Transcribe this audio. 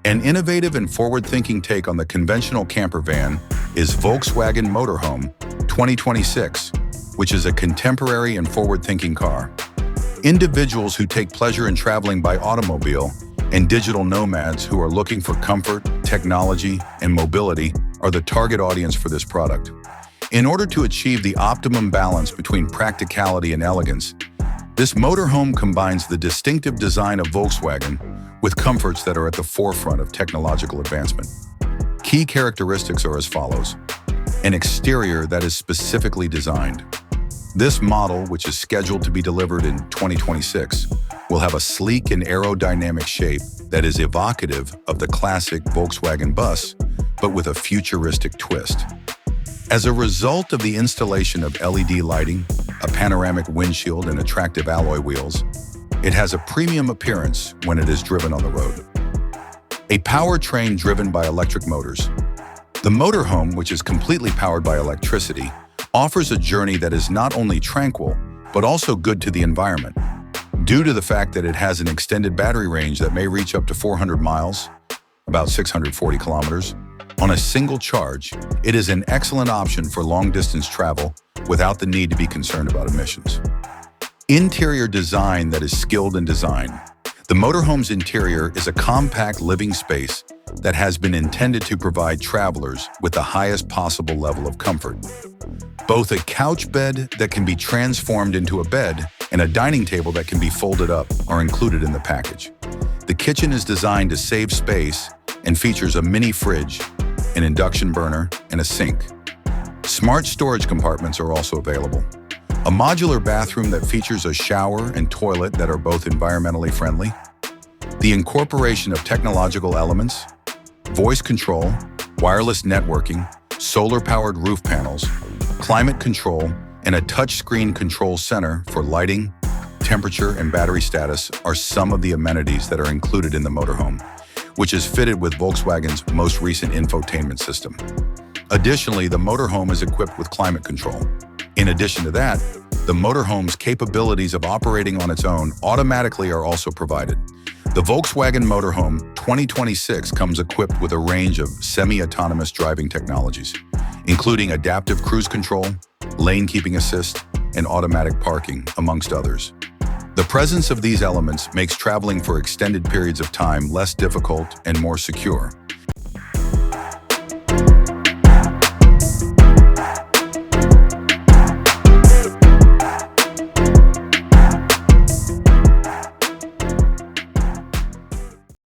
An innovative and forward-thinking take on the conventional camper van is Volkswagen Motorhome 2026, which is a contemporary and forward-thinking car. Individuals who take pleasure in traveling by automobile and digital nomads who are looking for comfort, technology, and mobility are the target audience for this product. In order to achieve the optimum balance between practicality and elegance, this motorhome combines the distinctive design of Volkswagen with comforts that are at the forefront of technological advancement. Key characteristics are as follows. An exterior that is specifically designed. This model, which is scheduled to be delivered in 2026, will have a sleek and aerodynamic shape that is evocative of the classic Volkswagen Bus, but with a futuristic twist. As a result of the installation of LED lighting, a panoramic windshield, and attractive alloy wheels, it has a premium appearance when it is driven on the road. A powertrain driven by electric motors. The motorhome, which is completely powered by electricity, offers a journey that is not only tranquil, but also good to the environment. Due to the fact that it has an extended battery range that may reach up to 400 miles, about 640 kilometers, on a single charge, it is an excellent option for long-distance travel without the need to be concerned about emissions. Interior design that is skilled in design. The motorhome's interior is a compact living space that has been intended to provide travelers with the highest possible level of comfort. Both a couch bed that can be transformed into a bed and a dining table that can be folded up are included in the package. The kitchen is designed to save space and features a mini fridge, an induction burner, and a sink. Smart storage compartments are also available. A modular bathroom that features a shower and toilet that are both environmentally friendly. The incorporation of technological elements, voice control, wireless networking, solar-powered roof panels, climate control, and a touchscreen control center for lighting, temperature, and battery status are some of the amenities that are included in the motorhome, which is fitted with Volkswagen's most recent infotainment system. Additionally, the motorhome is equipped with climate control. In addition to that, the motorhome's capabilities of operating on its own automatically are also provided. The Volkswagen Motorhome 2026 comes equipped with a range of semi-autonomous driving technologies, including adaptive cruise control, lane keeping assist, and automatic parking, amongst others. The presence of these elements makes traveling for extended periods of time less difficult and more secure,